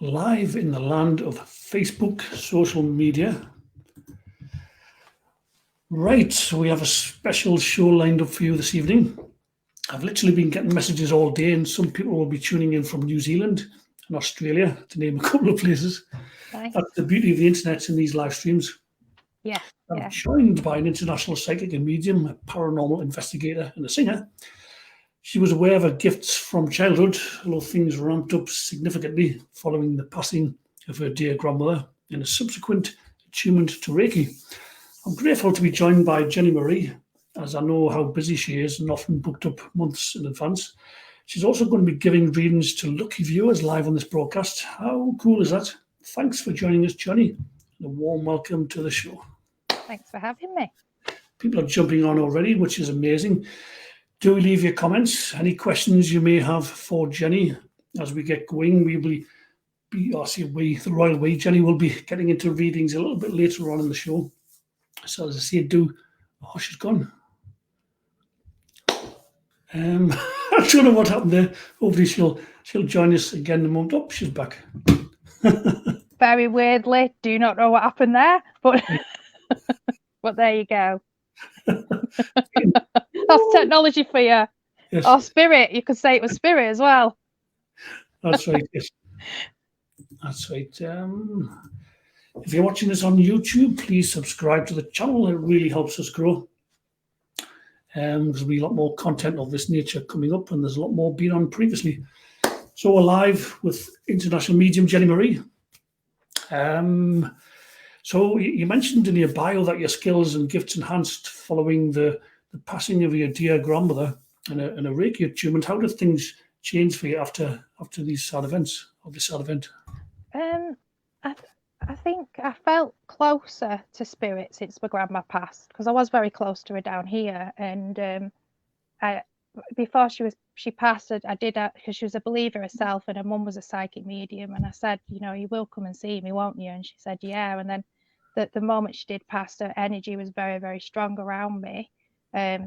live in the land of Facebook social media. Right, so we have a special show lined up for you this evening. I've literally been getting messages all day, and some people will be tuning in from New Zealand and Australia, to name a couple of places. Nice. That's the beauty of the internet in these live streams. Yeah. I'm joined by an international psychic and medium, a paranormal investigator, and a singer. She was aware of her gifts from childhood, although things ramped up significantly following the passing of her dear grandmother and a subsequent attunement to Reiki. I'm grateful to be joined by Jeni Marie, as I know how busy she is and often booked up months in advance. She's also going to be giving readings to lucky viewers live on this broadcast. How cool is that? Thanks for joining us, Jeni, and a warm welcome to the show. Thanks for having me. People are jumping on already, which is amazing. Do leave your comments, any questions you may have for Jeni as we get going. We will the royal we, Jeni will be getting into readings a little bit later on in the show. So as I say, she's gone. I don't know what happened there. Hopefully she'll join us again in a moment. Oh, she's back. Very weirdly, do not know what happened there, but but there you go. That's technology for you. Yes. Or spirit. You could say it was spirit as well. That's right. Yes. That's right. If you're watching this on YouTube, please subscribe to the channel. It really helps us grow. There's going to be a lot more content of this nature coming up, and there's a lot more been on previously. So we're live with international medium Jeni Marie. So you mentioned in your bio that your skills and gifts enhanced following the passing of your dear grandmother and a Reiki attunement. How did things change for you after these sad events, or this sad event? I think I felt closer to spirit since my grandma passed, because I was very close to her down here, and before she passed, I did, because she was a believer herself, and her mum was a psychic medium, and I said, you will come and see me, won't you? And she said, yeah. And then the moment she did pass, her energy was very, very strong around me. I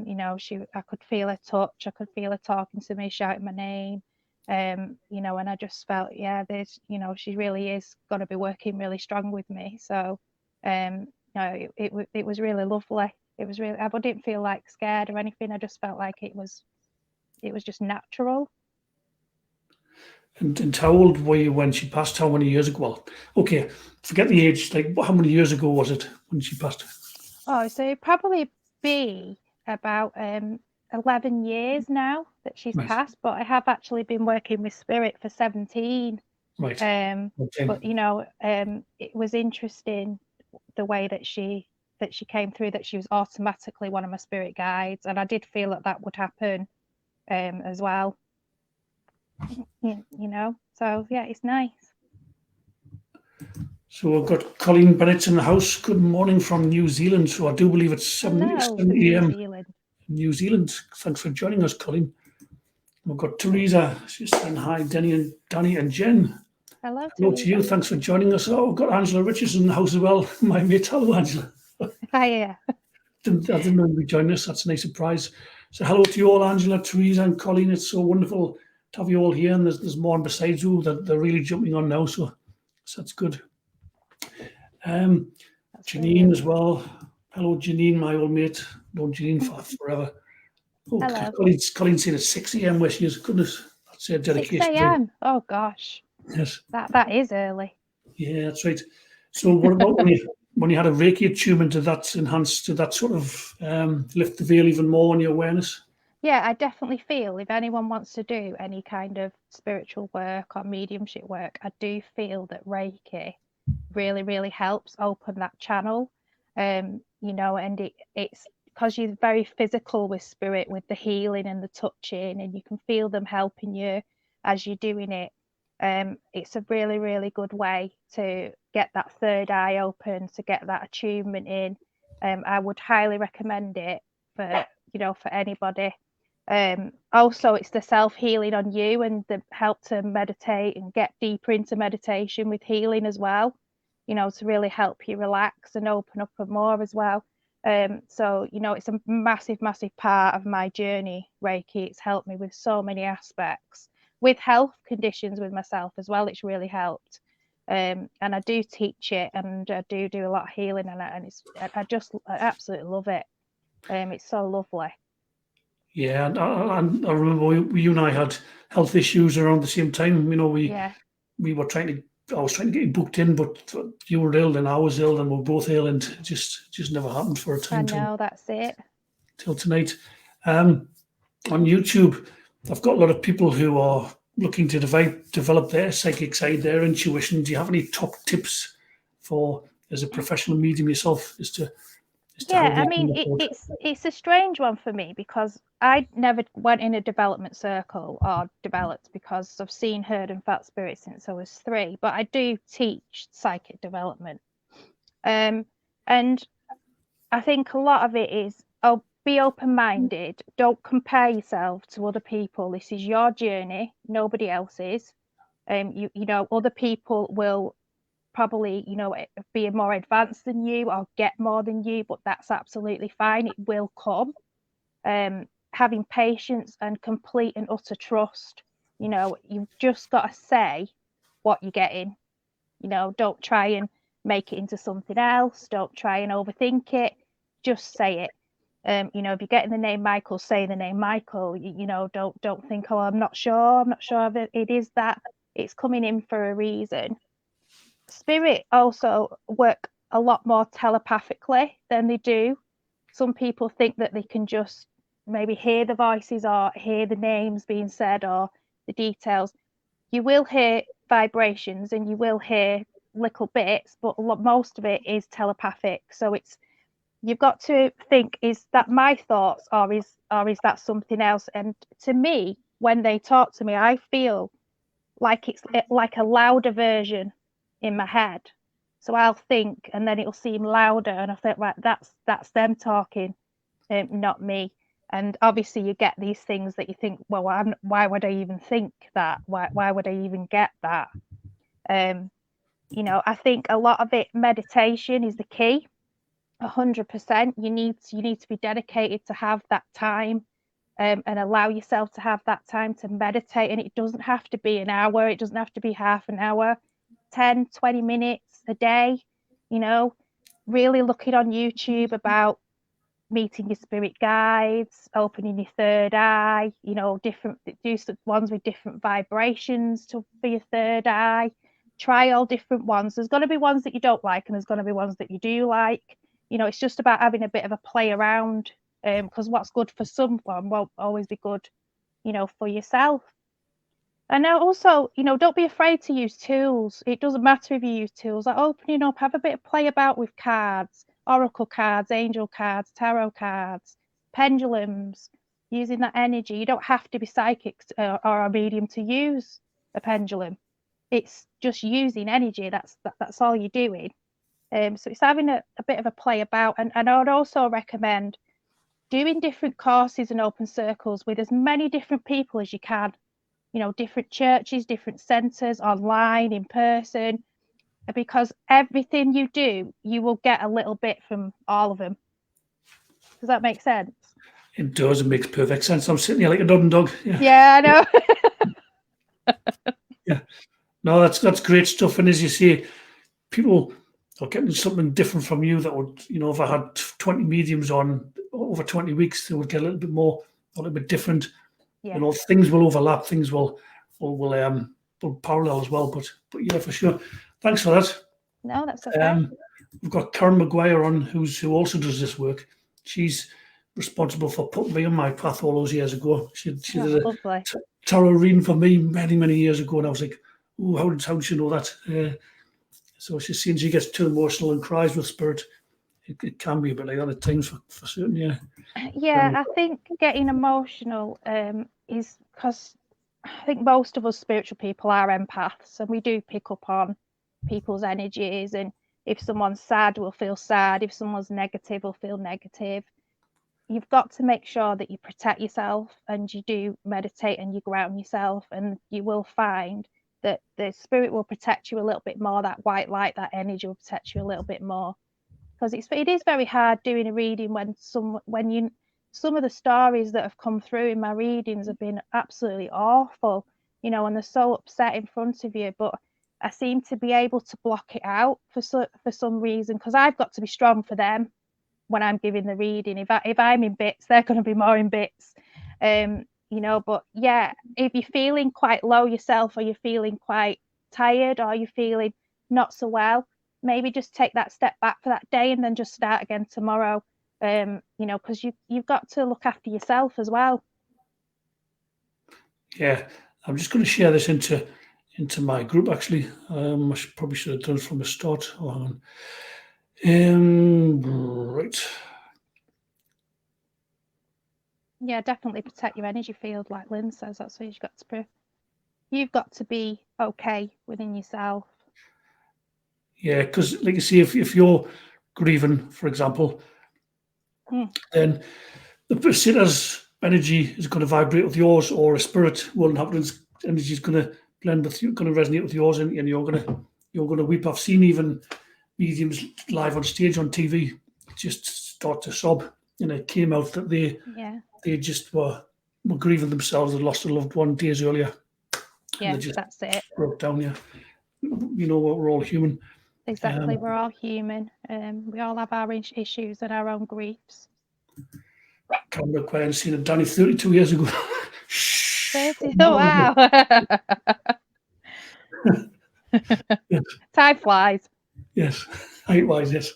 could feel her touch, I could feel her talking to me, shouting my name. And I just felt, she really is going to be working really strong with me. So, it was really lovely. It was really, I didn't feel like scared or anything. I just felt like it was just natural. And how old were you when she passed? How many years ago? Well, okay, forget the age. Like, how many years ago was it when she passed? Oh, so it'd probably be about 11 years now that she's passed, but I have actually been working with spirit for 17. Right. Okay. But it was interesting the way that she came through, that she was automatically one of my spirit guides, and I did feel that would happen as well. So yeah, it's nice. So we've got Colleen Bennett in the house. Good morning from New Zealand. So I do believe it's 7 a.m. New Zealand. Thanks for joining us, Colleen. We've got Teresa. She's saying hi, Danny and Jen. Hello to you. Thanks for joining us. Oh, we've got Angela Richardson in the house as well. My mate. Hello, Angela. Hiya. I didn't know you'd be joining us. That's a nice surprise. So hello to you all, Angela, Teresa and Colleen. It's so wonderful to have you all here, and there's more besides you that they're really jumping on now, so that's good. Janine as well. Hello, Janine, my old mate. Known Janine for forever. Oh, Colleen said it's 6 a.m. where she is. Goodness, that's her dedication. 6 a.m. Oh gosh. Yes. That is early. Yeah, that's right. So what about when you had a Reiki attunement, did that enhance, did that sort of lift the veil even more on your awareness? Yeah, I definitely feel if anyone wants to do any kind of spiritual work or mediumship work, I do feel that Reiki really, really helps open that channel. And it's because you're very physical with spirit, with the healing and the touching, and you can feel them helping you as you're doing it. It's a really, really good way to get that third eye open, to get that attunement in. I would highly recommend it for anybody. Also, it's the self-healing on you, and the help to meditate and get deeper into meditation with healing as well, to really help you relax and open up more as well. So it's a massive part of my journey, Reiki. It's helped me with so many aspects, with health conditions with myself as well. It's really helped. and I do teach it, and I do a lot of healing on it, and I absolutely love it. It's so lovely. Yeah, and I remember you and I had health issues around the same time. We were I was trying to get you booked in, but you were ill and I was ill and we were both ill, and it just never happened for a time that's it. till tonight. On YouTube, I've got a lot of people who are looking to develop their psychic side, their intuition. Do you have any top tips for, as a professional medium yourself, as to how they I mean, it's a strange one for me, because I never went in a development circle or developed, because I've seen, heard, and felt spirits since I was 3. But I do teach psychic development, and I think a lot of it is, be open-minded. Don't compare yourself to other people. This is your journey, nobody else's. You know, other people will probably, you know, be more advanced than you or get more than you, but that's absolutely fine. It will come. Having patience and complete and utter trust. You know, you've just got to say what you're getting. You know, don't try and make it into something else. Don't try and overthink it. Just say it. You know, if you're getting the name Michael, say the name Michael. You know, don't think, oh, I'm not sure if it is that. It's coming in for a reason. Spirit also work a lot more telepathically than they do. Some people think that they can just maybe hear the voices or hear the names being said or the details. You will hear vibrations and you will hear little bits, but most of it is telepathic. So you've got to think, is that my thoughts, or is that something else? And to me, when they talk to me, I feel like it's like a louder version in my head. So I'll think, and then it'll seem louder, and I think, right, that's them talking, not me. And obviously, you get these things that you think, well, why would I even think that? Why would I even get that? You know, I think a lot of it, meditation is the key. 100%. You need to be dedicated to have that time, and allow yourself to have that time to meditate. And it doesn't have to be an hour. It doesn't have to be half an hour. 10, 20 minutes a day. You know, really looking on YouTube about meeting your spirit guides, opening your third eye, you know, do ones with different vibrations for your third eye. Try all different ones. There's going to be ones that you don't like, and there's going to be ones that you do like. You know, it's just about having a bit of a play around, because what's good for someone won't always be good, you know, for yourself. And now also, you know, don't be afraid to use tools. It doesn't matter if you use tools, like opening up, have a bit of play about with cards, oracle cards, angel cards, tarot cards, pendulums, using that energy. You don't have to be psychic or a medium to use a pendulum. It's just using energy. That's all you're doing. So it's having a bit of a play about. And I would also recommend doing different courses and open circles with as many different people as you can. You know, different churches, different centres, online, in person, because everything you do, you will get a little bit from all of them. Does that make sense? It does. It makes perfect sense. I'm sitting here like a dumb dog. Yeah, I know. Yeah. No, that's great stuff. And as you say, people are getting something different from you that would, you know, if I had 20 mediums on over 20 weeks, they would get a little bit different. Yeah. You know, things will overlap, things will parallel as well. But yeah, for sure. Thanks for that. No, that's okay. We've got Karen McGuire on, who also does this work. She's responsible for putting me on my path all those years ago. She did a tarot reading for me many years ago, and I was like, "Oh, how did she know that?" So she's seen she gets too emotional and cries with spirit. It can be a bit like that at times for certain, yeah. Yeah, I think getting emotional is because I think most of us spiritual people are empaths, and we do pick up on people's energies. And if someone's sad, we'll feel sad. If someone's negative, we'll feel negative. You've got to make sure that you protect yourself, and you do meditate and you ground yourself, and you will find that the spirit will protect you a little bit more. That white light, that energy will protect you a little bit more. Because it is very hard doing a reading when some of the stories that have come through in my readings have been absolutely awful, you know, and they're so upset in front of you. But I seem to be able to block it out for some reason, because I've got to be strong for them when I'm giving the reading. If I'm in bits, they're going to be more in bits. You know, but yeah, if you're feeling quite low yourself, or you're feeling quite tired, or you're feeling not so well, maybe just take that step back for that day and then just start again tomorrow. You know, because you've got to look after yourself as well. Yeah, I'm just going to share this into my group. Actually, probably should have done it from the start. Oh, hang on. Right. Yeah, definitely protect your energy field, like Lynn says. That's what you've got to be okay within yourself. Yeah, because like you see, if you're grieving, for example, then the passetta's energy is going to vibrate with yours, or a spirit will happen. Energy is going to blend with you, going to resonate with yours, and you're going to weep. I've seen even mediums live on stage on TV just start to sob, and it came out that they just were grieving themselves and lost a loved one days earlier. Yeah, And they just that's it. broke down. Yeah, you know what? We're all human. Exactly, we're all human. We all have our issues and our own griefs. Can't look where I've seen it Danny 32 years ago. 30. Oh, wow. Yes. Time flies. Yes, height-wise, yes.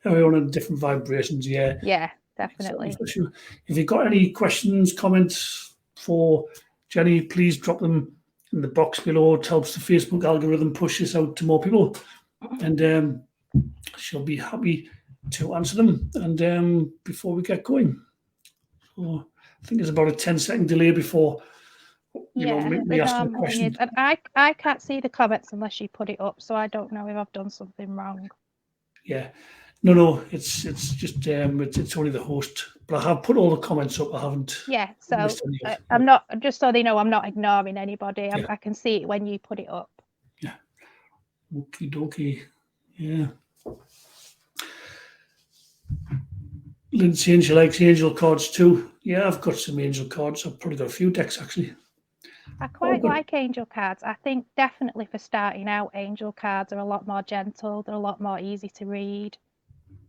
We're on different vibrations, yeah. Yeah, definitely. For sure. If you've got any questions, comments for Jenny, please drop them in the box below. It helps the Facebook algorithm push this out to more people, and she'll be happy to answer them. And before we get going, so I think there's about a 10-second delay before me asking a question. And I can't see the comments unless you put it up, so I don't know if I've done something wrong. Yeah. No, it's just it's only the host, but I have put all the comments up. I haven't. Yeah, so I'm not, just so they know, I'm not ignoring anybody. Yeah. I can see it when you put it up. Yeah. Okie dokie. Yeah. Lynn saying she likes angel cards too. Yeah, I've got some angel cards. I've probably got a few decks actually. I quite like angel cards. I think definitely for starting out, angel cards are a lot more gentle. They're a lot more easy to read.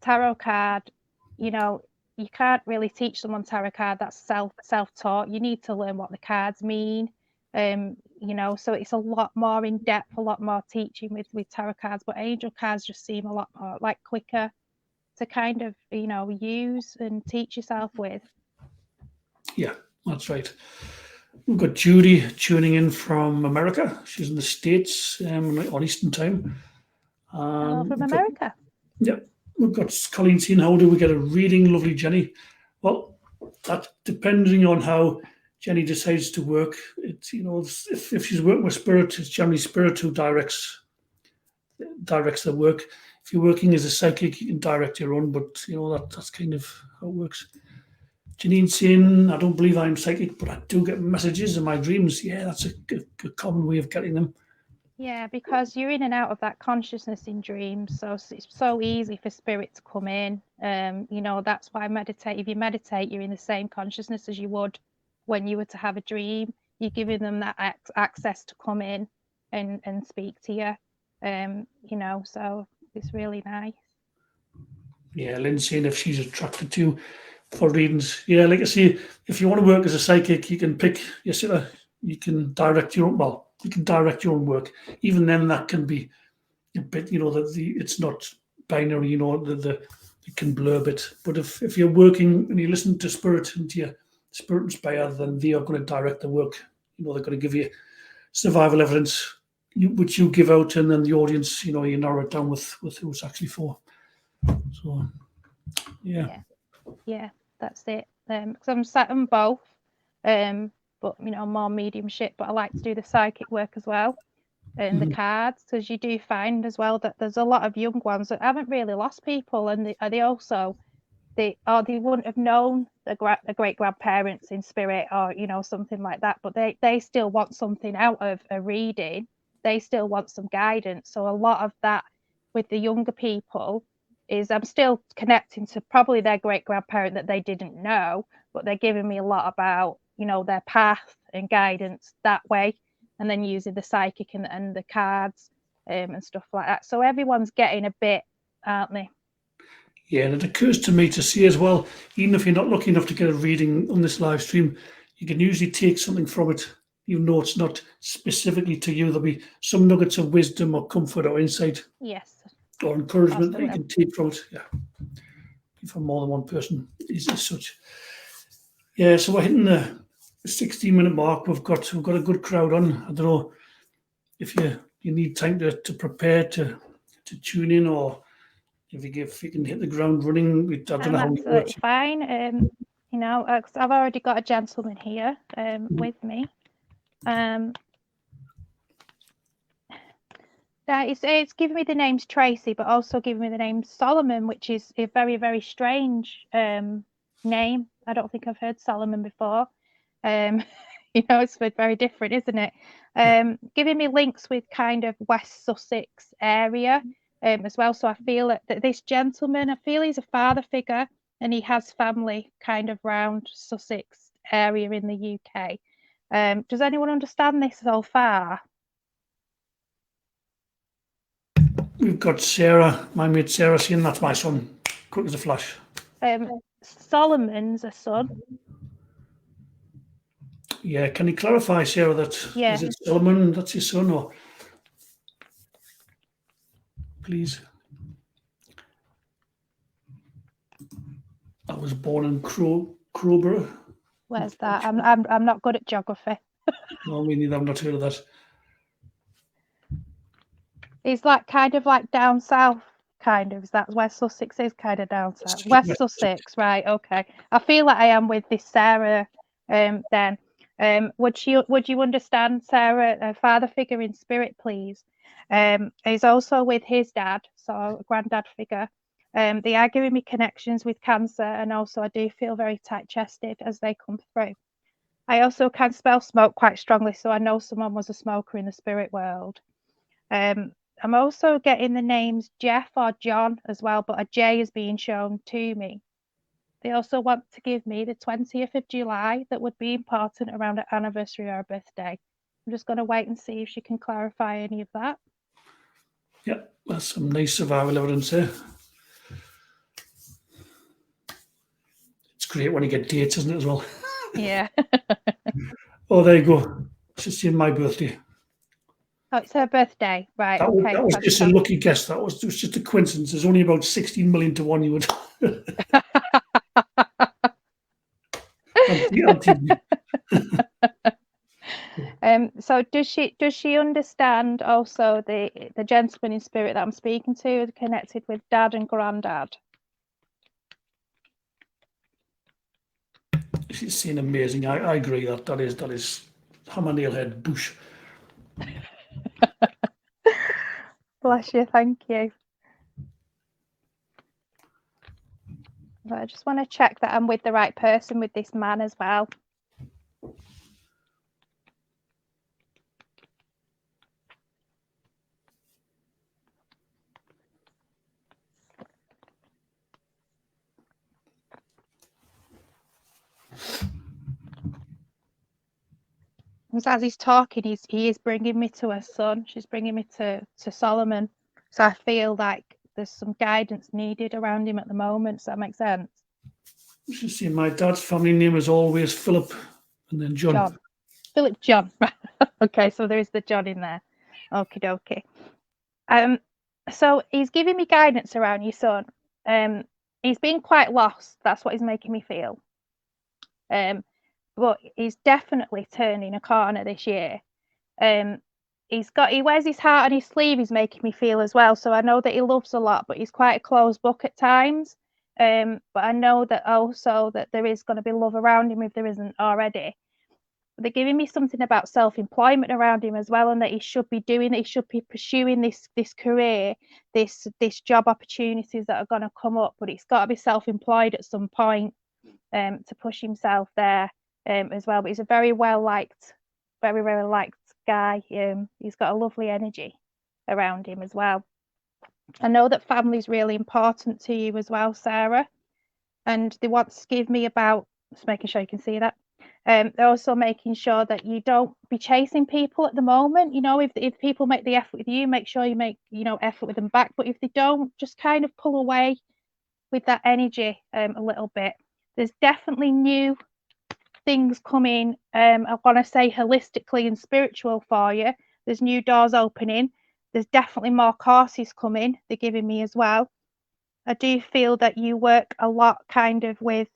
Tarot card, you know, you can't really teach someone tarot card. That's self-taught. You need to learn what the cards mean. You know, so it's a lot more in depth, a lot more teaching with tarot cards. But angel cards just seem a lot more like quicker to kind of, you know, use and teach yourself with. Yeah, that's right. We've got Judy tuning in from America. She's in the States on Eastern Time. Hello from America. Yep. We've got Colleen saying, how do we get a reading? Lovely, Jenny. Well, that depending on how Jenny decides to work. It's, you know, if she's working with spirit, it's generally spirit who directs the work. If you're working as a psychic, you can direct your own, but you know that's kind of how it works. Janine saying, I don't believe I'm psychic, but I do get messages in my dreams. Yeah, that's a common way of getting them. Yeah, because you're in and out of that consciousness in dreams, so it's so easy for spirit to come in. You know, that's why if you meditate, you're in the same consciousness as you would when you were to have a dream. You're giving them that access to come in and speak to you. You know, so it's really nice. Yeah, Lynn's saying if she's attracted to for readings. Yeah, like I say, if you want to work as a psychic, you can pick your sitter. You can direct your own. Well, you can direct your own work. Even then, that can be a bit. You know, it's not binary. You know, it can blur a bit. But if you're working and you listen to spirit and to your spirit inspired, then they are going to direct the work. You know, they're going to give you survival evidence, which you give out, and then the audience, you know, you narrow it down with who it's actually for. So, yeah. Yeah, that's it. Because I'm sat on both, but you know, more mediumship. But I like to do the psychic work as well, and the cards, because you do find as well that there's a lot of young ones that haven't really lost people, and they wouldn't have known the great grandparents in spirit, or you know, something like that. But they still want something out of a reading. They still want some guidance. So a lot of that with the younger people is I'm still connecting to probably their great grandparent that they didn't know, but they're giving me a lot about, you know, their path and guidance that way. and then using the psychic and the cards and stuff like that. So everyone's getting a bit, aren't they? Yeah, and it occurs to me to say as well, even if you're not lucky enough to get a reading on this live stream, you can usually take something from it, even though it's not specifically to you. There'll be some nuggets of wisdom or comfort or insight Yes. or encouragement that you Absolutely. can take from it. Yeah, from more than one person is as such. Yeah, so we're hitting the 16-minute mark. We've got a good crowd on. I don't know if you need time to prepare to tune in, or if you can hit the ground running. I don't I'm know how it absolutely works. fine. You know, 'cause I've already got a gentleman here with me. It's giving me the names Tracy, but also giving me the name Solomon, which is a very, very strange name. I don't think I've heard Solomon before. You know, it's very different, isn't it? Giving me links with kind of West Sussex area as well. So I feel that this gentleman, I feel he's a father figure, and he has family kind of round Sussex area in the UK. Does anyone understand this so far? We've got Sarah, my mate Sarah, saying that's my son, quick as a flash. Solomon's a son. Yeah, can you clarify, Sarah, that Yeah. is it Solomon, that's your son, or please? I was born in Crowborough. Where's that? I'm not good at geography. No, me neither. I've not heard of that. It's like kind of like down south, kind of. Is that where Sussex is? Kind of down south. West Sussex, right? Okay. I feel like I am with this Sarah. Then, would you understand Sarah, a father figure in spirit, please? He's also with his dad, so a granddad figure. They are giving me connections with cancer, and also I do feel very tight-chested as they come through. I also can smell smoke quite strongly, so I know someone was a smoker in the spirit world. I'm also getting the names Jeff or John as well, but a J is being shown to me. They also want to give me the 20th of July. That would be important around an anniversary or a birthday. I'm just going to wait and see if she can clarify any of that. Yeah, that's some nice survival evidence there. It's great when you get dates, isn't it, as well? Yeah. Oh, there you go. She's saying my birthday. Oh, it's her birthday, right? That Okay. was just a lucky guess. That was just a coincidence. There's only about 16 million to one you would. So does she understand also the gentleman in spirit that I'm speaking to is connected with dad and granddad? She's saying amazing. I agree that is hammer nail head bush. Bless you, thank you. But I just want to check that I'm with the right person with this man as well. As he's talking, he is bringing me to her son. She's bringing me to Solomon. So I feel like there's some guidance needed around him at the moment. Does that make sense? She's saying my dad's family name is always Philip and then John. John. Philip John. Okay, so there is the John in there. Okie dokie. So he's giving me guidance around your son. He's been quite lost. That's what he's making me feel. But he's definitely turning a corner this year. He wears his heart on his sleeve. He's making me feel as well. So I know that he loves a lot, but he's quite a closed book at times. But I know that also that there is going to be love around him if there isn't already. They're giving me something about self-employment around him as well, and that he should be pursuing this career, this job opportunities that are going to come up. But he's got to be self-employed at some point to push himself there as well. But he's a very well liked, very very liked guy. He's got a lovely energy around him as well. I know that family is really important to you as well, Sarah, and they want to give me about, just making sure you can see that. They're also making sure that you don't be chasing people at the moment. You know, if people make the effort with you, make sure you make, you know, effort with them back. But if they don't, just kind of pull away with that energy a little bit. There's definitely new things coming. I want to say holistically and spiritual for you. There's new doors opening. There's definitely more courses coming. They're giving me as well. I do feel that you work a lot kind of with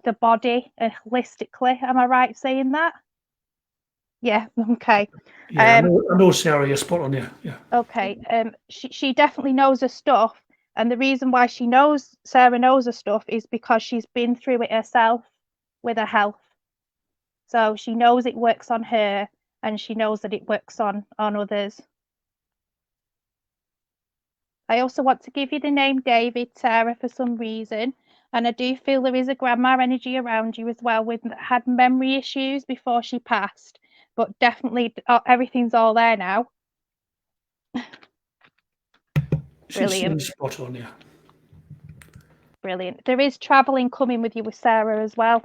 the body and holistically. Am I right saying that? Yeah. Okay. Yeah, I know Sarah, you're spot on. Yeah. Okay. She definitely knows her stuff, and the reason why Sarah knows her stuff is because she's been through it herself with her health. So she knows it works on her, and she knows that it works on others. I also want to give you the name David, Sarah, for some reason. And I do feel there is a grandma energy around you as well, with had memory issues before she passed, but definitely everything's all there now. Brilliant. She's spot on, yeah. Brilliant. There is traveling coming with you with Sarah as well.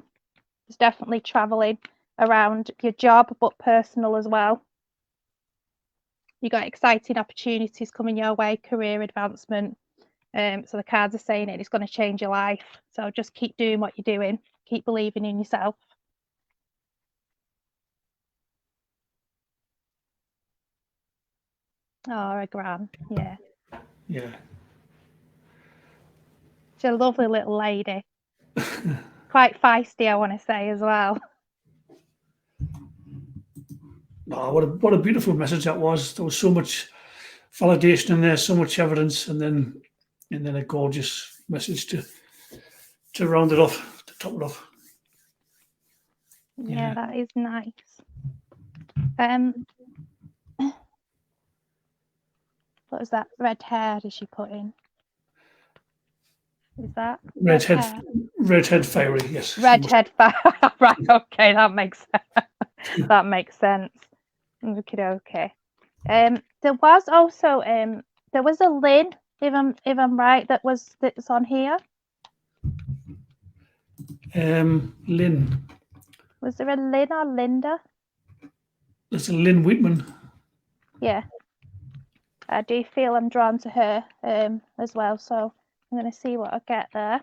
There's definitely traveling around your job, but personal as well. You got exciting opportunities coming your way, career advancement. So the cards are saying it's going to change your life. So just keep doing what you're doing. Keep believing in yourself. Oh, a gran, yeah. Yeah. She's a lovely little lady. Quite feisty, I want to say as well. Oh, what a beautiful message that was. There was so much validation in there, so much evidence, and then a gorgeous message to round it off, to top it off. Yeah, that is nice. What was that? Red hair did she put in? Is that redhead fiery? Yes. Redhead fiery. Right. Okay, that makes sense. That makes sense. Okay. There was also there was a Lynn, if I'm right, that's on here. Lynn. Was there a Lynn or Linda? There's a Lynn Whitman. Yeah. I do feel I'm drawn to her as well, so I'm going to see what I get there.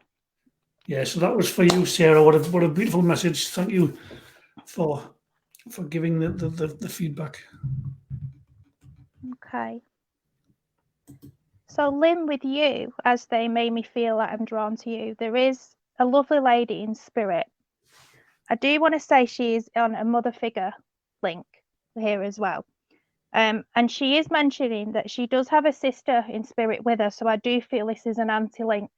Yeah, so that was for you, Sarah. What a beautiful message. Thank you for giving the feedback. Okay. So Lynn, with you, as they made me feel that I'm drawn to you, there is a lovely lady in spirit. I do want to say she is on a mother figure link here as well. And she is mentioning that she does have a sister in spirit with her. So I do feel this is an anti-link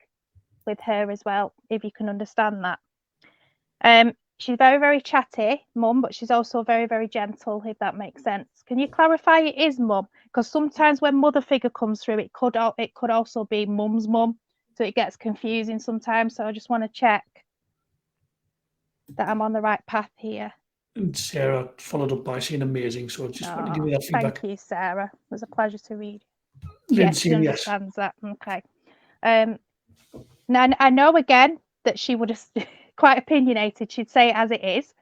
with her as well, if you can understand that. She's very, very chatty, mum, but she's also very, very gentle, if that makes sense. Can you clarify it is mum? Because sometimes when mother figure comes through, it could also be mum's mum. So it gets confusing sometimes. So I just want to check that I'm on the right path here. And Sarah followed up by saying amazing. So I just want to give you that feedback. Thank you, Sarah. It was a pleasure to read. Yes, she understands that. Okay. Now I know again that she would have quite opinionated. She'd say it as it is,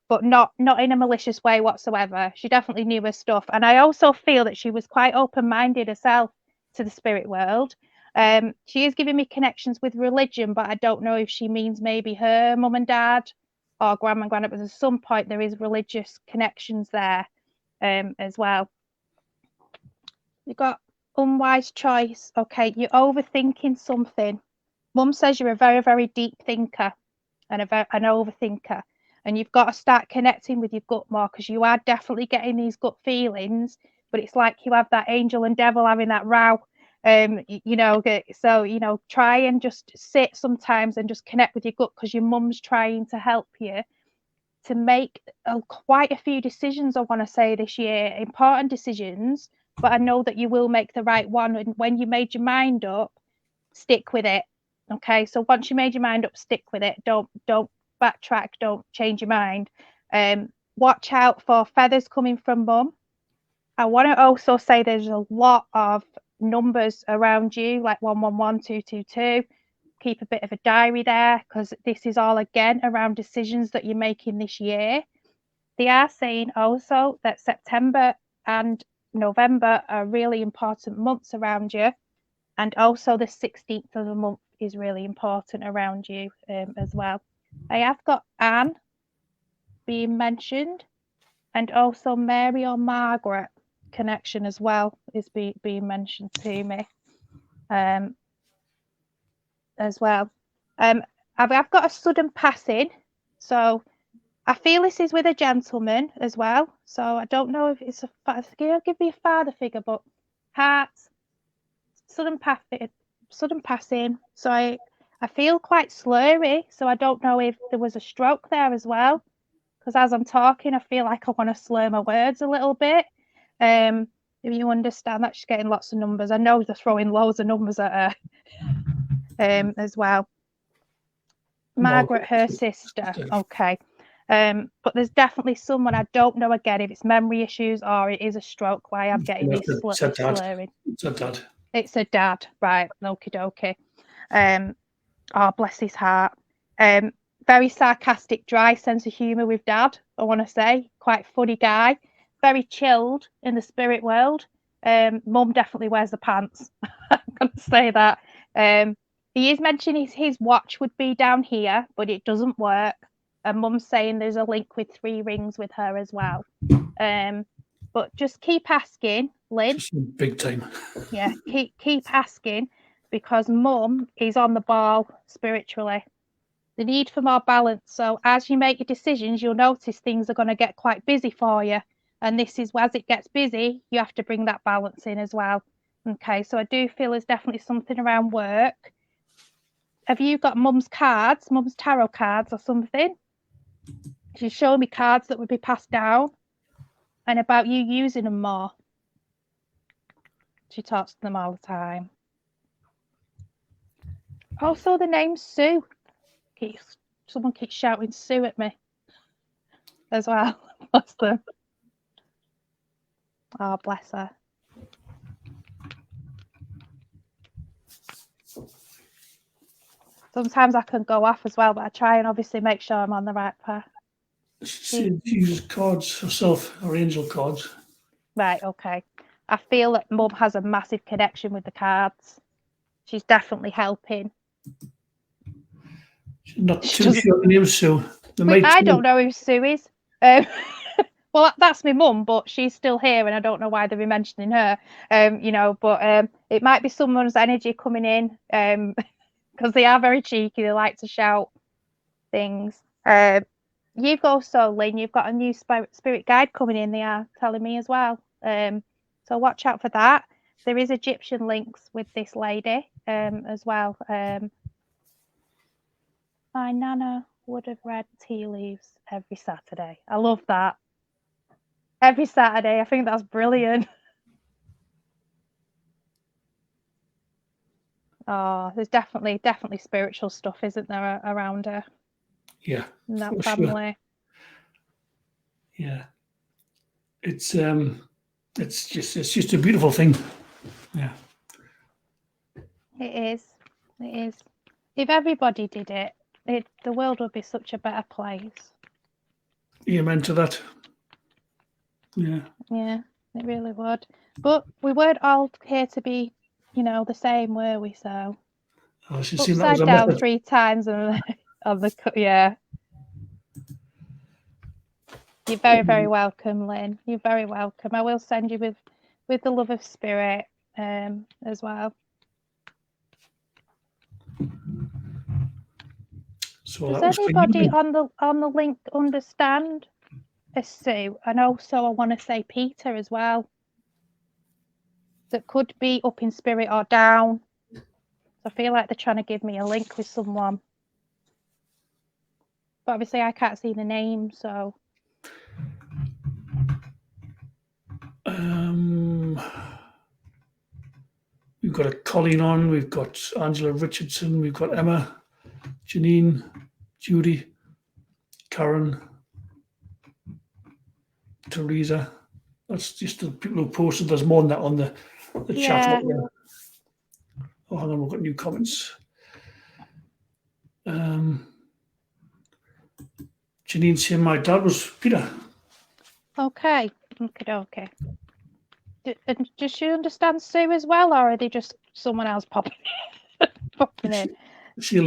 but not in a malicious way whatsoever. She definitely knew her stuff, and I also feel that she was quite open-minded herself to the spirit world. She is giving me connections with religion, but I don't know if she means maybe her mum and dad or grandma and granddad. But at some point there is religious connections there as well. You got unwise choice. Okay, you're overthinking something. Mum says you're a very, very deep thinker and an overthinker, and you've got to start connecting with your gut more, because you are definitely getting these gut feelings, but it's like you have that angel and devil having that row. So try and just sit sometimes and just connect with your gut, because your mum's trying to help you to make quite a few decisions, I want to say, this year, important decisions, but I know that you will make the right one. And when you made your mind up, stick with it. Okay, so once you made your mind up, stick with it. Don't backtrack, don't change your mind. Watch out for feathers coming from mum. I want to also say there's a lot of numbers around you, like 111, 222. keep a bit of a diary there, because this is all again around decisions that you're making this year. They are saying also that September and November are really important months around you, and also the 16th of the month is really important around you as well. I have got Anne being mentioned, and also Mary or Margaret connection as well is being mentioned to me as well. I've got a sudden passing, so I feel this is with a gentleman as well. So I don't know if it's give me a father figure, but hearts, sudden passing. So I feel quite slurry, so I don't know if there was a stroke there as well. Because as I'm talking, I feel like I want to slur my words a little bit. If you understand that, she's getting lots of numbers. I know they're throwing loads of numbers at her as well. Margaret, her sister. Okay. But there's definitely someone, I don't know again if it's memory issues or it is a stroke, why I'm getting these slurring. It's a dad. It's a dad, right? Okie dokie. Oh, bless his heart. Very sarcastic, dry sense of humour with dad, I want to say. Quite funny guy. Very chilled in the spirit world. Mum definitely wears the pants. I'm going to say that. He is mentioning his watch would be down here, but it doesn't work. And Mum's saying there's a link with 3 rings with her as well. But just keep asking, Lynn. Just big time. Yeah, keep asking, because Mum is on the ball spiritually. The need for more balance. So as you make your decisions, you'll notice things are going to get quite busy for you. And this is, as it gets busy, you have to bring that balance in as well. Okay, so I do feel there's definitely something around work. Have you got Mum's cards, Mum's tarot cards or something? She's showing me cards that would be passed down and about you using them more. She talks to them all the time. Also, the name Sue. Someone keeps shouting Sue at me as well. Bless them. Oh, bless her. Sometimes I can go off as well, but I try and obviously make sure I'm on the right path. She uses cards herself, her angel cards. Right, okay. I feel that Mum has a massive connection with the cards. She's definitely helping. She's not too sure the name Sue. I don't know who Sue is. Well, that's my mum, but she's still here, and I don't know why they're mentioning her. But it might be someone's energy coming in, because they are very cheeky. They like to shout things. You've also, Lynn, you've got a new spirit guide coming in. They are telling me as well. So watch out for that. There is Egyptian links with this lady as well. My nana would have read tea leaves every Saturday. I love that. Every Saturday. I think that's brilliant. Oh, there's definitely spiritual stuff, isn't there, around her? Yeah. In that family. Sure. Yeah. It's just a beautiful thing. Yeah. It is. If everybody did it, the world would be such a better place. Amen to that. Yeah. Yeah, it really would. But we weren't all here to be, the same, were we? So upside down 3 times on the yeah. You're very, very welcome, Lynn. You're very welcome. I will send you with the love of spirit as well. So does anybody on the link understand a Sue? And also I want to say Peter as well. That could be up in spirit or down. So I feel like they're trying to give me a link with someone. But obviously I can't see the name, so. We've got a Colleen on, we've got Angela Richardson, we've got Emma, Janine, Judy, Karen, Teresa. That's just the people who posted. There's more than that on the chat. Oh, hang on, we've got new comments. Janine saying my dad was Peter. Okay. Okay. And does she understand Sue as well, or are they just someone else popping in? She'll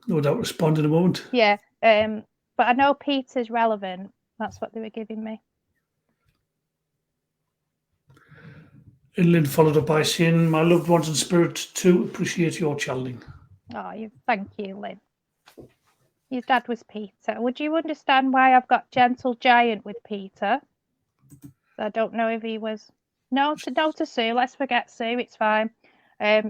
no doubt respond in a moment. Yeah. But I know Peter's relevant. That's what they were giving me. And Lynn followed up by saying, my loved ones in spirit too appreciate your channeling. Oh, thank you, Lynn. His dad was Peter. Would you understand why I've got Gentle Giant with Peter? I don't know if he was. No to Sue. Let's forget Sue. It's fine.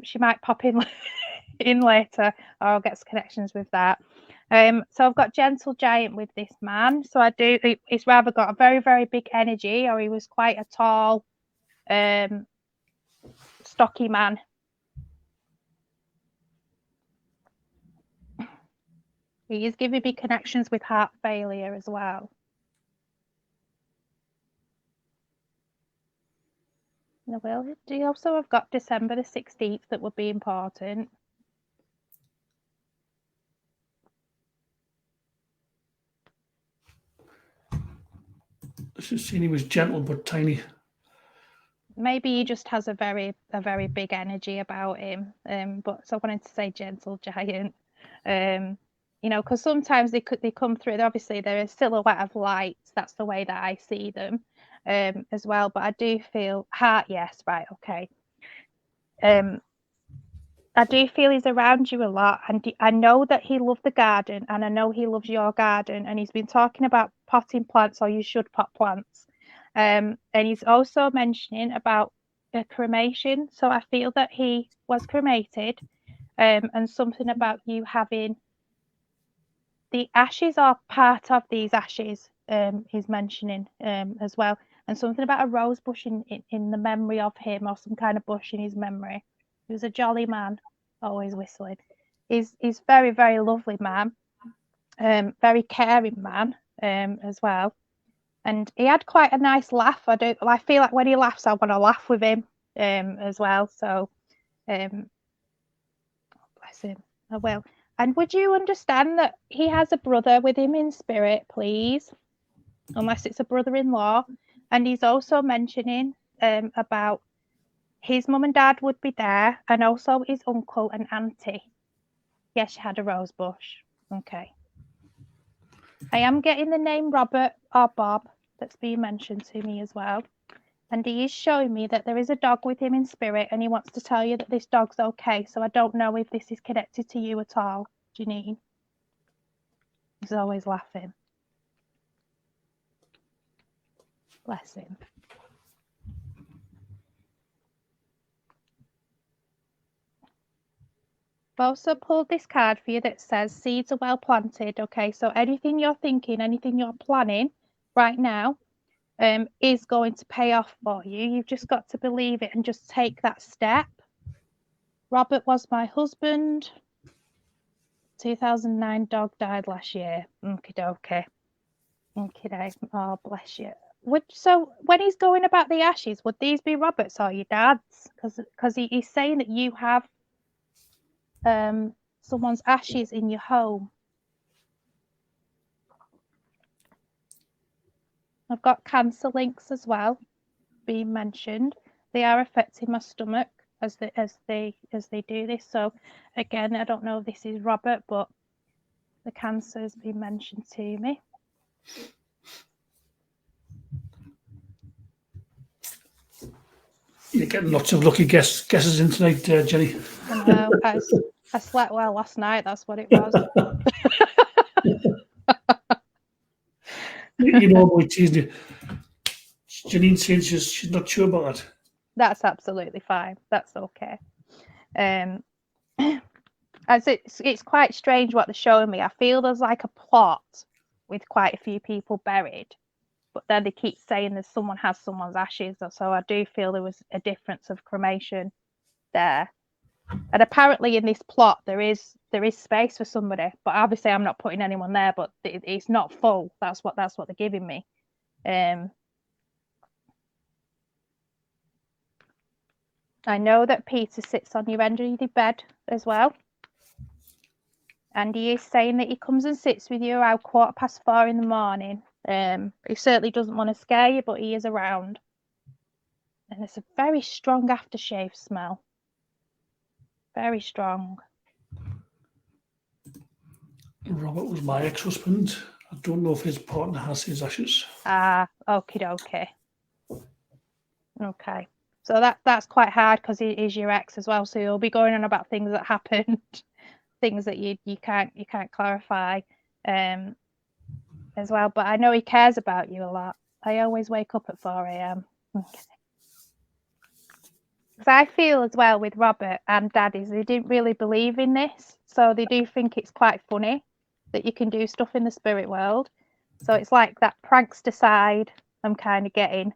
She might pop in later, or I'll get connections with that. So I've got Gentle Giant with this man. So he's rather got a very, very big energy, or he was quite a tall, stocky man. He is giving me connections with heart failure as well. Well, also I've got December the 16th that would be important. This is saying he was gentle but tiny. Maybe he just has a very big energy about him. But so I wanted to say Gentle Giant. Because sometimes they come through. Obviously, they're a silhouette of lights. That's the way that I see them, as well. But I do feel heart. Yes, right, okay. I do feel he's around you a lot, and I know that he loved the garden, and I know he loves your garden, and he's been talking about potting plants, or you should pot plants. And he's also mentioning about a cremation. So I feel that he was cremated, and something about you having the ashes are part of these ashes. He's mentioning as well, and something about a rose bush in the memory of him, or some kind of bush in his memory. He was a jolly man, always whistling. He's very, very lovely man, very caring man, as well. And he had quite a nice laugh. I feel like when he laughs, I want to laugh with him, as well. So, bless him. I will. And would you understand that he has a brother with him in spirit, please? Unless it's a brother-in-law. And he's also mentioning about his mum and dad would be there, and also his uncle and auntie. Yes, she had a rose bush. Okay. I am getting the name Robert or Bob that's being mentioned to me as well. And he is showing me that there is a dog with him in spirit, and he wants to tell you that this dog's okay. So I don't know if this is connected to you at all, Janine. He's always laughing. Bless him. I've also pulled this card for you that says seeds are well planted. Okay, so anything you're thinking, anything you're planning right now, is going to pay off for you. You've just got to believe it and just take that step. Robert was my husband. 2009 dog died last year. Okay. Oh, bless you. So when he's going about the ashes, would these be Robert's or your dad's? Because he's saying that you have someone's ashes in your home. I've got cancer links as well being mentioned. They are affecting my stomach as they do this. So again, I don't know if this is Robert, but the cancer has been mentioned to me. You're getting lots of lucky guesses in tonight, Jenny. I know. I slept well last night. That's what it was. You know, I'm teasing you. Janine says she's not sure about that. That's absolutely fine. That's okay. As it's quite strange what they're showing me. I feel there's like a plot with quite a few people buried, but then they keep saying that someone has someone's ashes. So I do feel there was a difference of cremation there. And apparently in this plot there is space for somebody, but obviously I'm not putting anyone there. But it's not full. That's what they're giving me. I know that Peter sits on your end of the bed as well. And he is saying that he comes and sits with you around 4:15 in the morning. He certainly doesn't want to scare you, but he is around. And it's a very strong aftershave smell. Very strong. Robert was my ex-husband. I don't know if his partner has his ashes. Ah, okie dokie. Okay. So that's quite hard because he is your ex as well. So you'll be going on about things that happened, things that you can't clarify as well. But I know he cares about you a lot. I always wake up at 4 a.m. Okay. Because I feel as well with Robert and Daddy's, they didn't really believe in this. So they do think it's quite funny that you can do stuff in the spirit world. So it's like that prankster side I'm kind of getting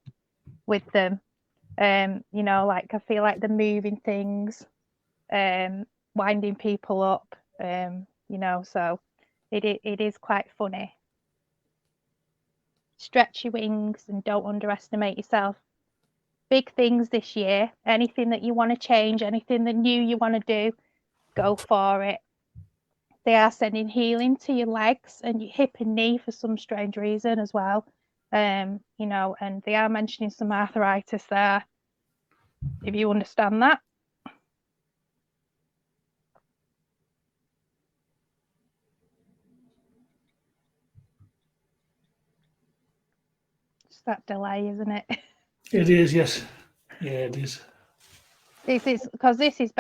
with them. You know, like I feel like they're moving things, winding people up, you know, so it is quite funny. Stretch your wings and don't underestimate yourself. Big things this year, anything that you want to change, anything that new you want to do, go for it. They are sending healing to your legs and your hip and knee for some strange reason as well. You know, and they are mentioning some arthritis there, if you understand that. It's that delay, isn't it? It is, yes. Yeah, it is. This is because this is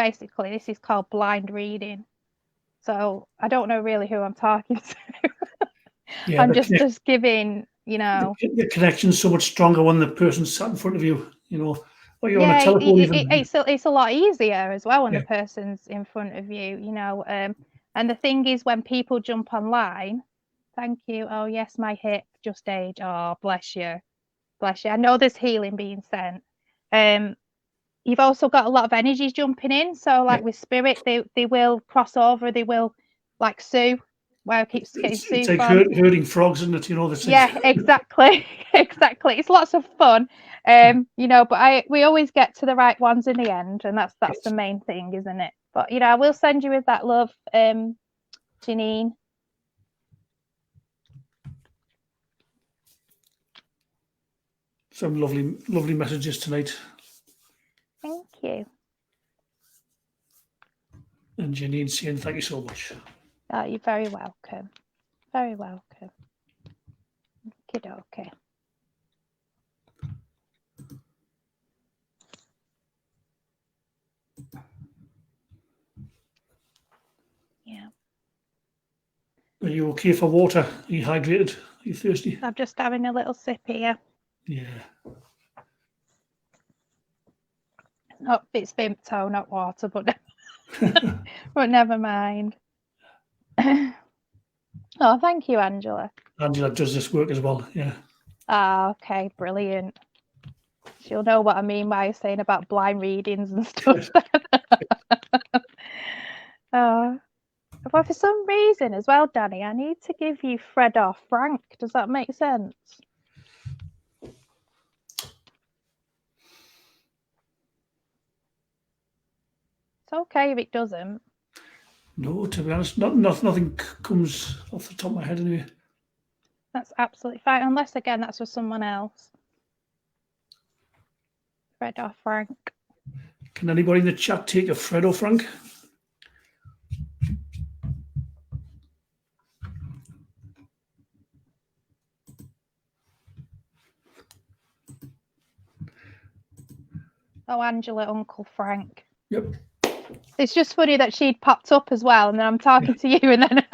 called blind reading. So I don't know really who I'm talking to. Yeah, I'm just giving, you know. The connection's so much stronger when the person's sat in front of you, you know, or you're on a Yeah, telephone even. it's a lot easier as well when Yeah. the person's in front of you, you know. And the thing is, when people jump online, thank you. Oh yes, my hip just aged. Oh, bless you, bless you. I know there's healing being sent. You've also got a lot of energies jumping in. So like with spirit, they will cross over. They will like Sue, where I keep getting It's Sue like from. herding frogs, isn't it? You know, that's Yeah, like, exactly. Exactly. It's lots of fun. You know, but we always get to the right ones in the end, and that's yes. the main thing, isn't it? But you know, I will send you with that love, Janine. Some lovely messages tonight. Thank you. And Janine saying thank you so much. Oh, you're very welcome. Very welcome. Okay. Yeah. Are you okay for water? Are you hydrated? Are you thirsty? I'm just having a little sip here. Yeah. It's Vimto, not water, but but never mind. Oh, thank you, Angela. Angela does this work as well. Yeah. Ah, okay, brilliant. She'll know what I mean by saying about blind readings and stuff. But for some reason as well, Danny, I need to give you Fred or Frank. Does that make sense? It's okay if it doesn't. No, to be honest, nothing comes off the top of my head anyway. That's absolutely fine, unless again that's for someone else. Fred or Frank. Can anybody in the chat take a Fred or Frank? Oh, Angela, Uncle Frank. Yep. It's just funny that she'd popped up as well, and then I'm talking to you, and then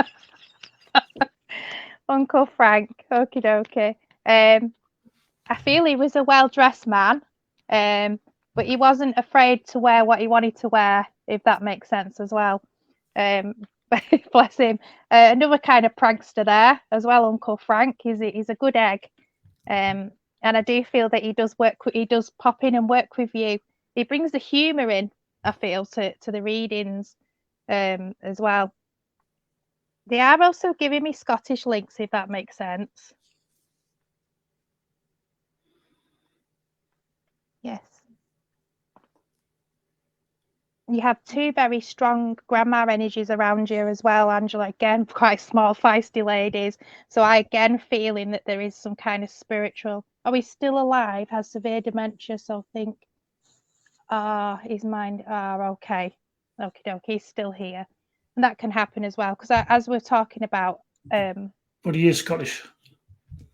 Uncle Frank. Okie dokie. I feel he was a well-dressed man, but he wasn't afraid to wear what he wanted to wear, if that makes sense as well. Bless him. Another kind of prankster there as well, Uncle Frank. He's a good egg, and I do feel that he does work. He does pop in and work with you. He brings the humour in, I feel, to the readings as well. They are also giving me Scottish links, if that makes sense. Yes. you have two very strong grandma energies around you as well, Angela. Again, quite small, feisty ladies. So I again feeling that there is some kind of spiritual. Oh, he's still alive, has severe dementia. So think, his mind. Okay, okay, he's still here, and that can happen as well. Because as we're talking about, But he is Scottish.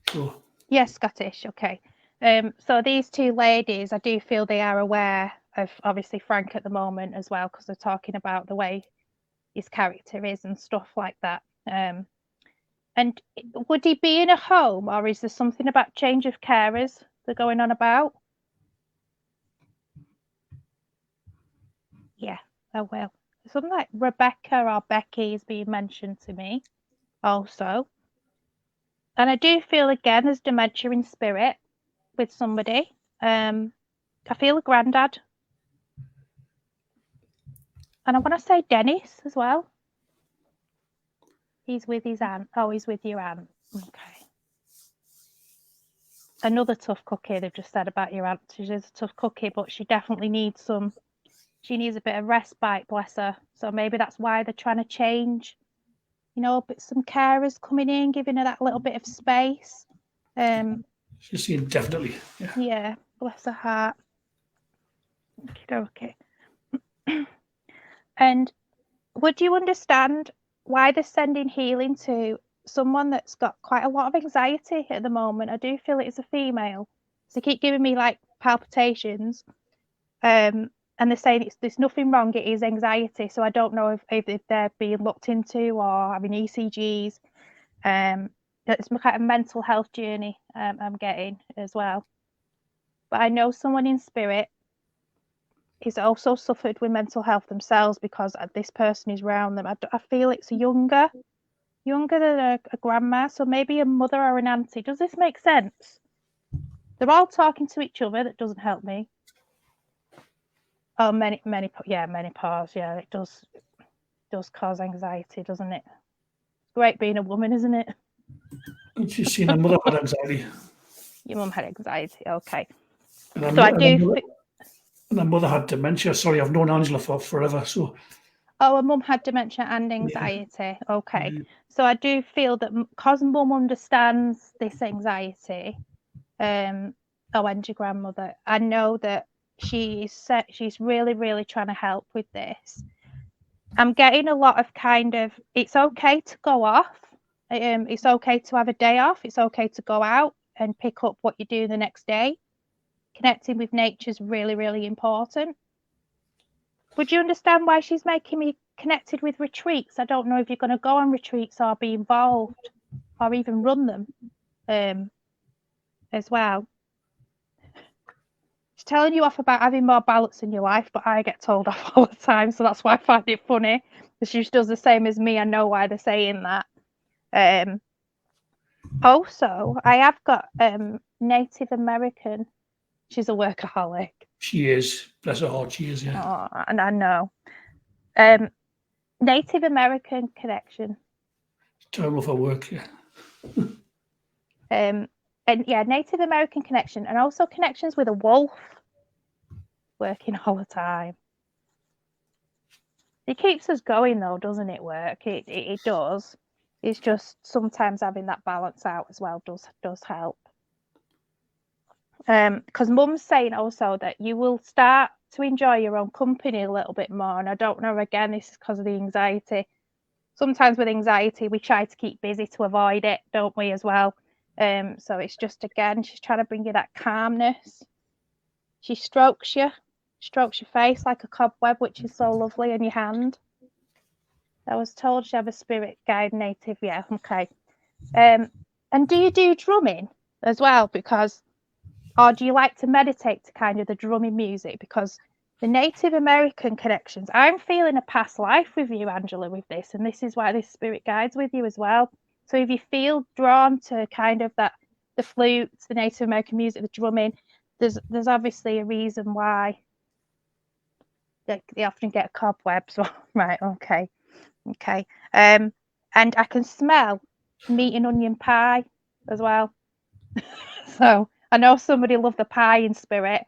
So yes, Scottish. Okay. So these two ladies, I do feel they are aware of obviously Frank at the moment as well, because they're talking about the way his character is and stuff like that. And would he be in a home, or is there something about change of carers they're going on about? Yeah, I will. Something like Rebecca or Becky is being mentioned to me also. And I do feel again there's dementia in spirit with somebody. I feel a granddad. And I want to say Dennis as well. He's with his aunt. Oh, he's with your aunt. Okay. Another tough cookie they've just said about your aunt. She's a tough cookie, but she definitely needs she needs a bit of respite, bless her. So maybe that's why they're trying to change, but some carers coming in, giving her that little bit of space. she's saying definitely. Yeah. Yeah, bless her heart. Okay. And would you understand why they're sending healing to someone that's got quite a lot of anxiety at the moment? I do feel it's a female. So they keep giving me like palpitations. And they're saying there's nothing wrong, it is anxiety. So I don't know if they're being looked into or having ECGs. It's kind of mental health journey I'm getting as well. But I know someone in spirit is also suffered with mental health themselves because this person is around them. I feel it's younger than a grandma, so maybe a mother or an auntie. Does this make sense? They're all talking to each other. That doesn't help me. Oh, menopause. Yeah, it does cause anxiety, doesn't it? Great being a woman, isn't it? She's saying her mother had anxiety. Your mum had anxiety. Okay. And So I do. And her mother had dementia. Sorry, I've known Angela for forever. So. Oh, her mum had dementia and anxiety. Yeah. Okay. Yeah. So I do feel that because mum understands this anxiety, and your grandmother, I know that she's really, really trying to help with this. I'm getting a lot of kind of, it's okay to go off. It's okay to have a day off. It's okay to go out and pick up what you do the next day. Connecting with nature is really, really important. Would you understand why she's making me connected with retreats? I don't know if you're going to go on retreats or be involved or even run them as well. She's telling you off about having more balance in your life, but I get told off all the time, so that's why I find it funny. Because she does the same as me. I know why they're saying that. Also, I have got Native American. She's a workaholic. She is. Bless her heart, she is, yeah. Oh, and I know. Native American connection. Terrible for work, yeah. And yeah, Native American connection, and also connections with a wolf. Working all the time. It keeps us going though, doesn't it? Work. It does. It's just sometimes having that balance out as well does help. Because mum's saying also that you will start to enjoy your own company a little bit more. And I don't know, again, this is because of the anxiety. Sometimes with anxiety, we try to keep busy to avoid it, don't we, as well? So it's just, again, she's trying to bring you that calmness. She strokes your face like a cobweb, which is so lovely, in your hand. I was told she have a spirit guide native. Yeah, okay. And do you do drumming as well? Or do you like to meditate to kind of the drumming music? Because the Native American connections, I'm feeling a past life with you, Angela, with this. And this is why this spirit guides with you as well. So if you feel drawn to kind of the flutes, the Native American music, the drumming, there's obviously a reason why they often get a cobweb. So, right, okay. And I can smell meat and onion pie as well. So I know somebody loved the pie in spirit.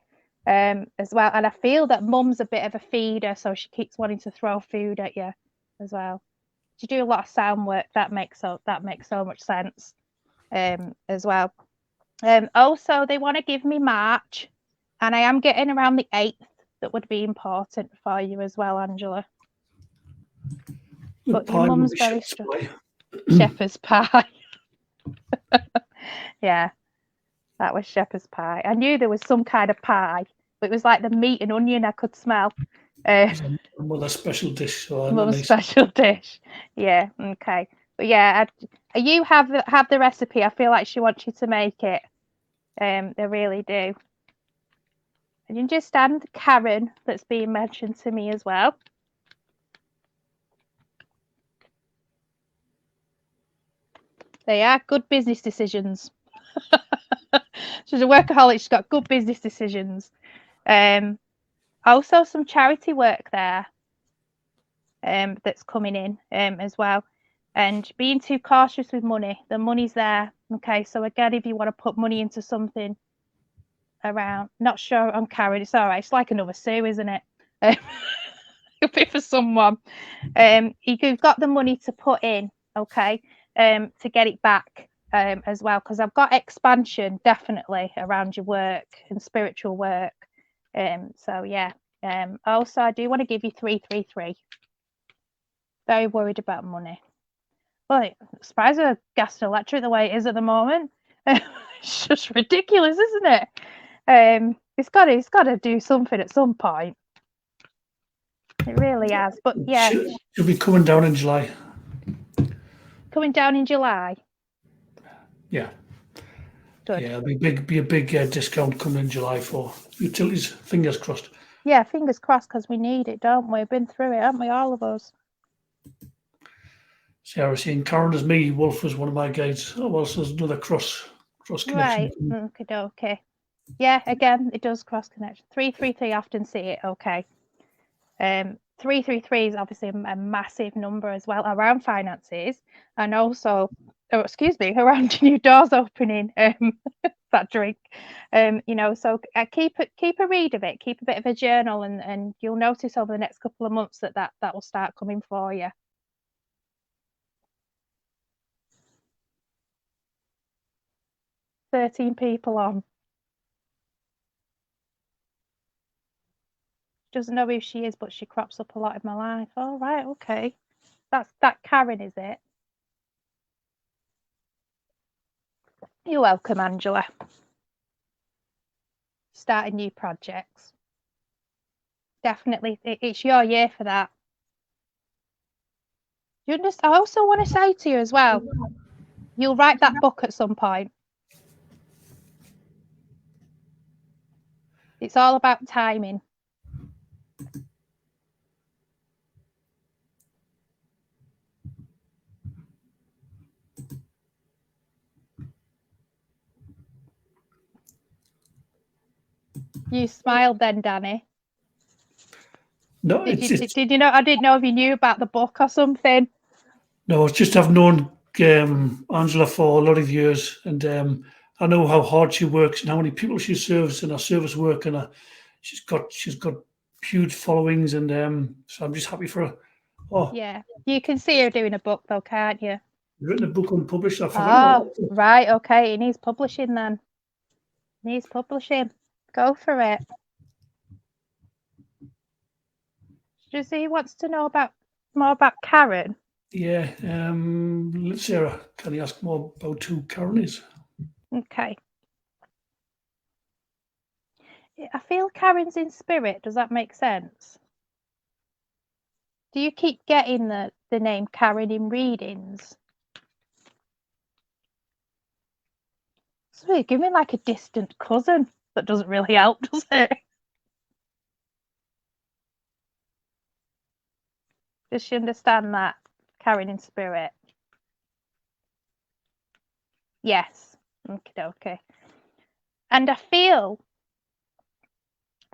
as well. And I feel that Mum's a bit of a feeder, so she keeps wanting to throw food at you as well. You do a lot of sound work. That makes so much sense as well. Also, they want to give me March, and I am getting around the 8th. That would be important for you as well, Angela. The But pie your would mum's be very shepherd's strong. pie. Shepherd's pie. Yeah, that was shepherd's pie. I knew there was some kind of pie, but it was like the meat and onion I could smell. It's a mother's special dish. So Mum's special dish. Yeah, okay. But yeah, you have the recipe. I feel like she wants you to make it. They really do. And you understand Karen that's being mentioned to me as well. They are good business decisions. She's a workaholic. She's got good business decisions. Also some charity work there that's coming in as well. And being too cautious with money. The money's there. Okay, so again, if you want to put money into something around, not sure on Karen, it's all right. It's like another Sue, isn't it? It'll be for someone. You've got the money to put in, okay, to get it back as well, because I've got expansion definitely around your work and spiritual work. So yeah. Also, I do want to give you 333. Very worried about money. Well, I'm surprised with gas and electric the way it is at the moment. It's just ridiculous, isn't it? It's got to do something at some point. It really has. But yeah, She'll be coming down in July. coming down in July. Yeah. Good. Yeah, it'll be a big discount coming in July for utilities. Fingers crossed. Yeah, fingers crossed, because we need it, don't we? We've been through it, haven't we, all of us? Sarah saying Karen is me. Wolf was one of my guides. Oh, well, so there's another cross connection. Right. Okay. Yeah, again, it does cross connection. 333, often see it. Okay. 333 is obviously a massive number as well around finances, and also, around new doors opening. That drink, So keep a read of it. Keep a bit of a journal, and you'll notice over the next couple of months that will start coming for you. "13 people on." Doesn't know who she is, but she crops up a lot in my life. Oh, right, okay. That Karen, is it? You're welcome, Angela. Starting new projects. Definitely, it's your year for that. You understand? I also want to say to you as well, you'll write that book at some point. It's all about timing. You smiled then, Danny. No, Did you know? I didn't know if you knew about the book or something. No, it's just I've known Angela for a lot of years, and I know how hard she works and how many people she serves in her service work, and she's got huge followings, and so I'm just happy for her. Oh, yeah, you can see her doing a book though, can't you? Written a book unpublished. I forgot. Oh, right, okay. It needs publishing then. Needs publishing. Go for it. Does he wants to know more about Karen? Yeah, Sarah, can you ask more about who Karen is? Okay. I feel Karen's in spirit. Does that make sense? Do you keep getting the name Karen in readings? So give me like a distant cousin. That doesn't really help, does it? Does she understand that? Karen in spirit? Yes. Okay. And I feel,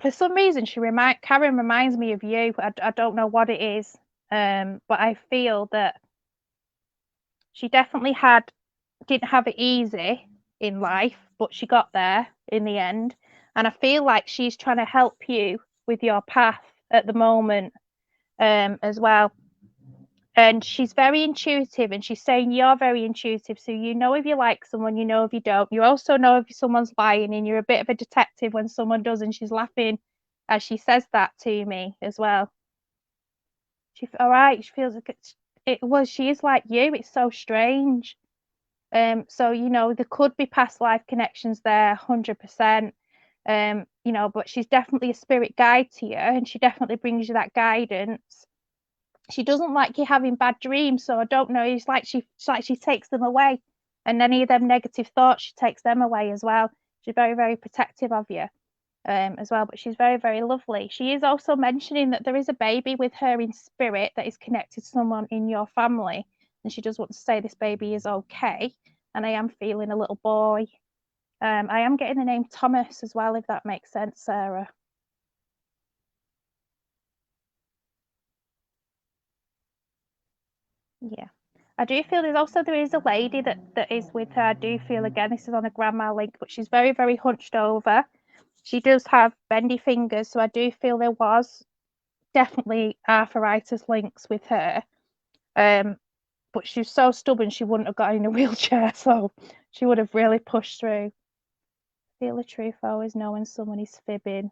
for some reason, Karen reminds me of you. I don't know what it is, but I feel that she definitely didn't have it easy in life, but she got there in the end. And I feel like she's trying to help you with your path at the moment as well. And she's very intuitive, and she's saying you're very intuitive. So you know if you like someone, you know if you don't. You also know if someone's lying, and you're a bit of a detective when someone does. And she's laughing as she says that to me as well. All right, she feels like she is like you. It's so strange. So you know there could be past life connections there, 100%. You know, but she's definitely a spirit guide to you, and she definitely brings you that guidance. She doesn't like you having bad dreams, so I don't know. It's like she takes them away, and any of them negative thoughts, she takes them away as well. She's very, very protective of you, as well. But she's very, very lovely. She is also mentioning that there is a baby with her in spirit that is connected to someone in your family, and she does want to say this baby is okay. And I am feeling a little boy. I am getting the name Thomas as well, if that makes sense, Sarah. Yeah. I do feel there is a lady that is with her. I do feel, again, this is on a grandma link, but she's very, very hunched over. She does have bendy fingers, so I do feel there was definitely arthritis links with her. But she's so stubborn she wouldn't have got in a wheelchair, so she would have really pushed through. Feel the truth always knowing someone is fibbing.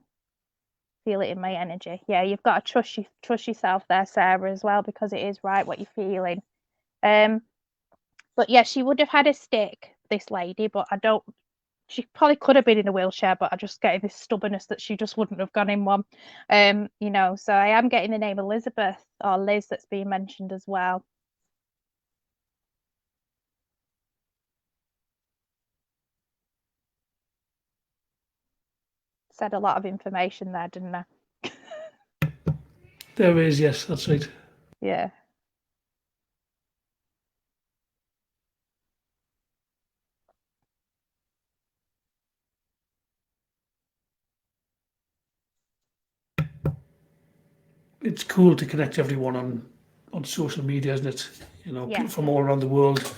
Feel it in my energy. Yeah, you've got to trust yourself there, Sarah, as well, because it is right what you're feeling. But yeah, she would have had a stick, this lady, but she probably could have been in a wheelchair, but I just getting this stubbornness that she just wouldn't have gone in one. You know, so I am getting the name Elizabeth or Liz that's being mentioned as well. Said a lot of information there, didn't I? There is, yes, that's right. Yeah. It's cool to connect everyone on social media, isn't it? You know, Yeah. people from all around the world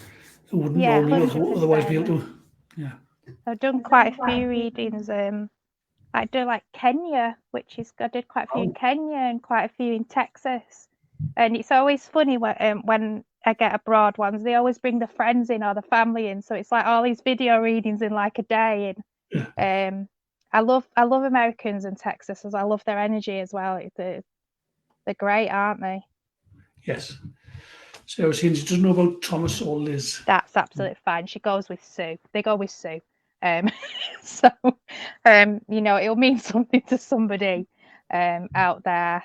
who wouldn't Yeah, normally otherwise be able to. Yeah. I've done quite a few readings. I do like Kenya, I did quite a few in Kenya and quite a few in Texas. And it's always funny when I get abroad ones, they always bring the friends in or the family in. So it's like all these video readings in like a day. And I love Americans and Texas, as I love their energy as well. They're great, aren't they? Yes. So I was saying, she doesn't know about Thomas or Liz. That's absolutely fine. She goes with Sue. They go with Sue. So you know, it'll mean something to somebody out there.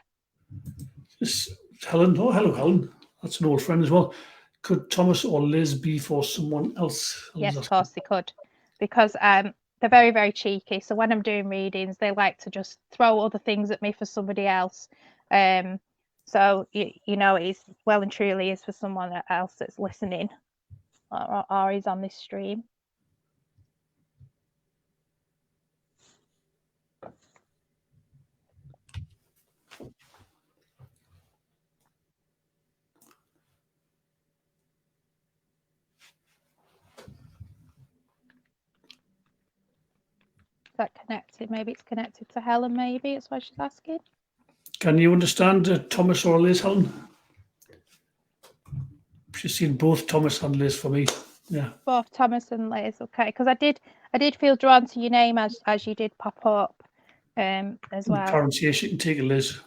It's Helen. Oh, hello, Helen. That's an old friend as well. Could Thomas or Liz be for someone else? Yes, of course they could, because they're very, very cheeky. So when I'm doing readings, they like to just throw other things at me for somebody else. So you know, it's well and truly is for someone else that's listening or is on this stream. Is that connected? Maybe it's connected to Helen. Maybe it's why she's asking. Can you understand Thomas or Liz, Helen? She's seen both Thomas and Liz for me. Yeah. Both Thomas and Liz. Okay, because I did feel drawn to your name as you did pop up, as well. Karen says she can take a Liz.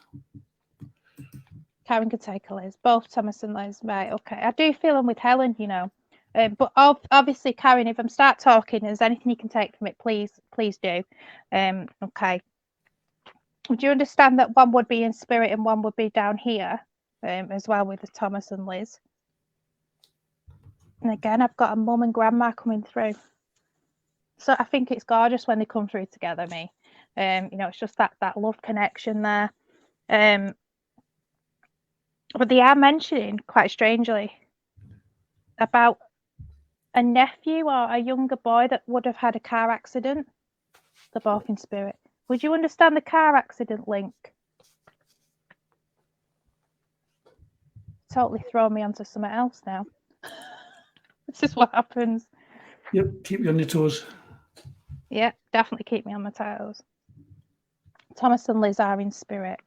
Karen could take a Liz. Both Thomas and Liz. Right. Okay. I do feel them with Helen. You know. But obviously, Karen, if I start talking, there's anything you can take from it, please do. Okay. Would you understand that one would be in spirit and one would be down here, as well with the Thomas and Liz? And again, I've got a mum and grandma coming through. So I think it's gorgeous when they come through together, me. You know, it's just that love connection there. But they are mentioning, quite strangely, about a nephew or a younger boy that would have had a car accident. They're both in spirit. Would you understand the car accident link? Totally throw me onto something else now. This is what happens. Yep, keep you on your toes. Yeah, definitely keep me on my toes. Thomas and Liz are in spirit.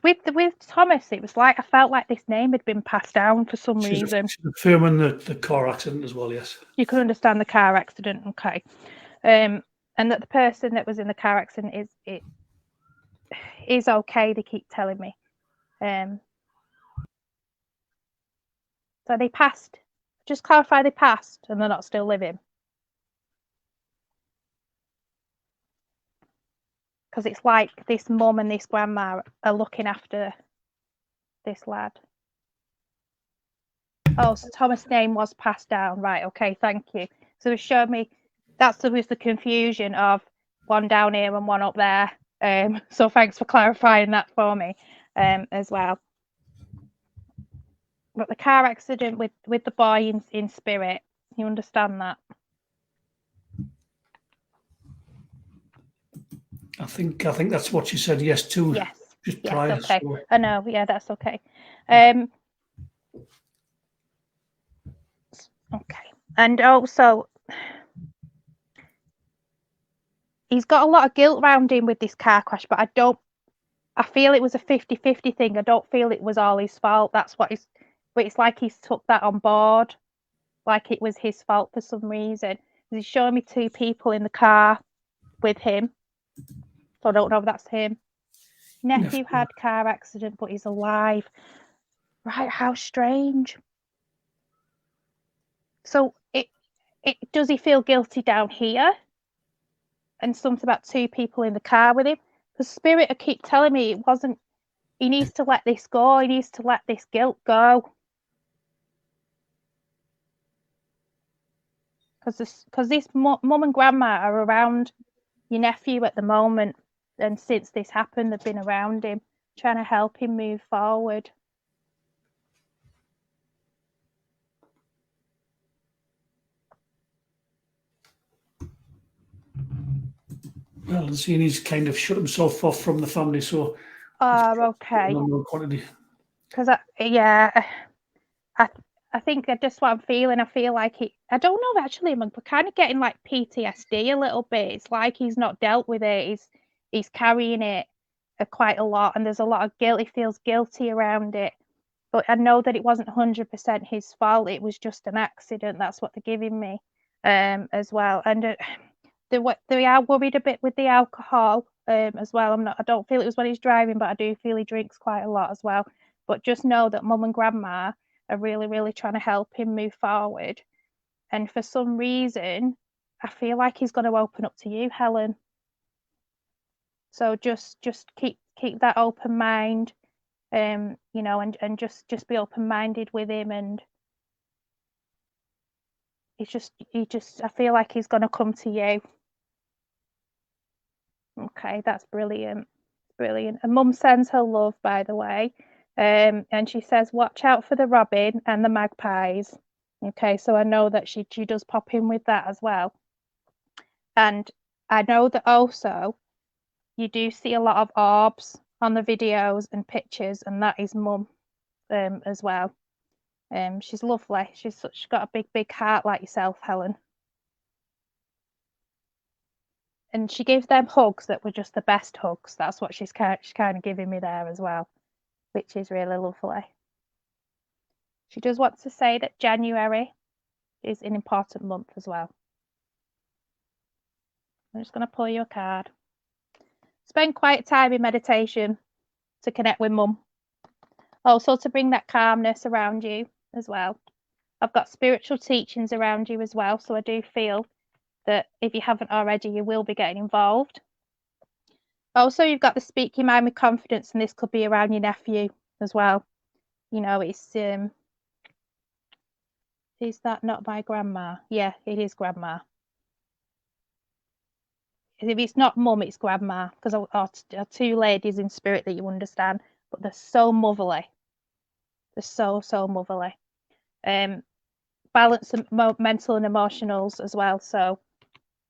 With Thomas, it was like I felt like this name had been passed down for some reason. She's affirming the car accident as well, yes. You can understand the car accident, okay. And that the person that was in the car accident is okay, they keep telling me. So they passed. Just clarify they passed and they're not still living. Because it's like this mum and this grandma are looking after this lad. Oh, so Thomas' name was passed down. Right, okay, thank you. So it showed me that's was the confusion of one down here and one up there. So thanks for clarifying that for me as well. But the car accident with the boy in spirit, you understand that? I think that's what she said yes to. Yes. Just yes, prior. okay. So. I know, yeah, that's okay. Okay. And also, he's got a lot of guilt around him with this car crash, but I feel it was a 50-50 thing. I don't feel it was all his fault. That's what but it's like he's took that on board, like it was his fault for some reason. He's showing me 2 people in the car with him. So I don't know if that's him. Nephew had car accident, but he's alive. Right, how strange. So does he feel guilty down here? And something about 2 people in the car with him? Because Spirit keep telling me it wasn't. He needs to let this go. He needs to let this guilt go. Because this mum and grandma are around your nephew at the moment, and since this happened, they've been around him, trying to help him move forward. Well, seeing he's kind of shut himself off from the family, so. Oh, okay. Because I think that's what I'm feeling. I feel like I don't know actually. I'm kind of getting like PTSD a little bit. It's like he's not dealt with it. He's carrying it quite a lot, and there's a lot of guilt. He feels guilty around it. But I know that it wasn't 100% his fault. It was just an accident. That's what they're giving me, as well. And they are worried a bit with the alcohol, as well. I don't feel it was when he's driving, but I do feel he drinks quite a lot as well. But just know that mum and grandma are really, really trying to help him move forward. And for some reason, I feel like he's going to open up to you, Helen. So just keep that open mind, and just be open-minded with him. And I feel like he's going to come to you. Okay, that's brilliant. Brilliant. And mum sends her love, by the way. And she says, watch out for the robin and the magpies. Okay, so I know that she does pop in with that as well. And I know that also you do see a lot of orbs on the videos and pictures, and that is mum, as well. She's lovely. She's got a big heart like yourself, Helen. And she gave them hugs that were just the best hugs. That's what she's kind of giving me there as well, which is really lovely. She does want to say that January is an important month as well. I'm just going to pull you a card. Spend quiet time in meditation to connect with mum. Also to bring that calmness around you as well. I've got spiritual teachings around you as well, so I do feel that if you haven't already, you will be getting involved. Also, you've got the speak your mind with confidence, and this could be around your nephew as well. It's is that not my grandma? Yeah, it is grandma. If it's not mum, it's grandma, because are 2 ladies in spirit that you understand, but they're so motherly. They're so motherly. Balance mental and emotionals as well. So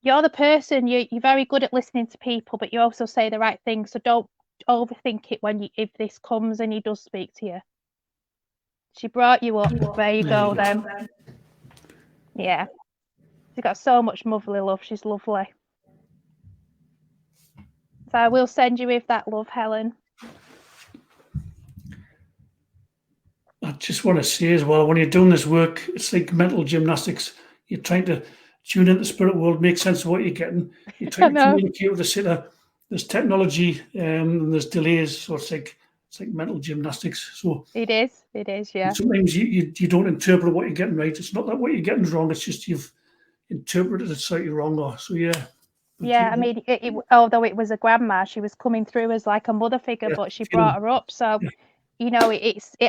you're the person, you're very good at listening to people, but you also say the right thing. So don't overthink it if this comes and he does speak to you. She brought you up. There you go then. Yeah. She's got so much motherly love. She's lovely. So I will send you with that love, Helen. I just want to say as well, when you're doing this work, it's like mental gymnastics. You're trying to tune into the spirit world, make sense of what you're getting. You're trying to communicate with the sitter. There's technology and there's delays, so it's like mental gymnastics. So it is, yeah. Sometimes you don't interpret what you're getting right. It's not that what you're getting is wrong. It's just you've interpreted it slightly wrong. So yeah. Yeah, I mean, although it was a grandma, she was coming through as like a mother figure, but she brought her up. So, you know,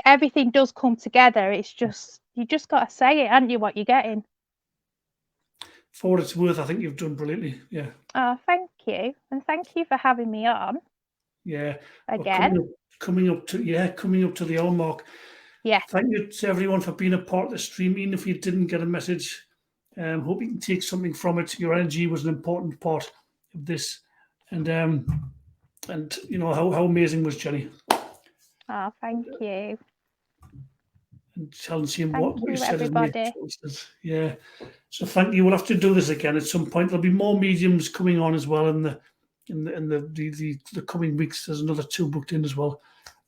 everything does come together. It's just, you just got to say it, haven't you, what you're getting? For what it's worth, I think you've done brilliantly. Yeah. Oh, thank you. And thank you for having me on. Yeah. Again. Coming up to the hour mark. Yeah. Thank you to everyone for being a part of the stream, even if you didn't get a message. Hope you can take something from it. Your energy was an important part of this, and you know how amazing was Jeni. Oh, thank you. And challenging what you said, everybody. Yeah. So thank you. We'll have to do this again at some point. There'll be more mediums coming on as well in the coming weeks. There's another 2 booked in as well.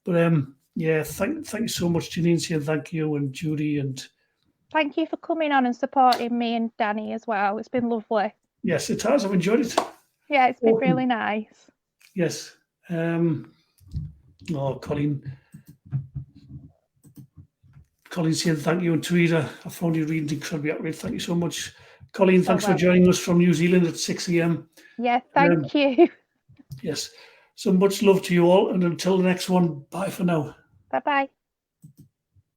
But yeah, thank you so much, Janine, saying thank you, and Judy, and thank you for coming on and supporting me and Danny as well. It's been lovely. Yes, it has. I've enjoyed it. Yeah, it's been really nice. Yes. Colleen saying thank you, and Teresa, I found you reading incredibly accurate. Thank you so much. Colleen, thanks for joining us from New Zealand at 6 a.m. Yeah, thank you. Yes. So much love to you all, and until the next one, bye for now. Bye-bye.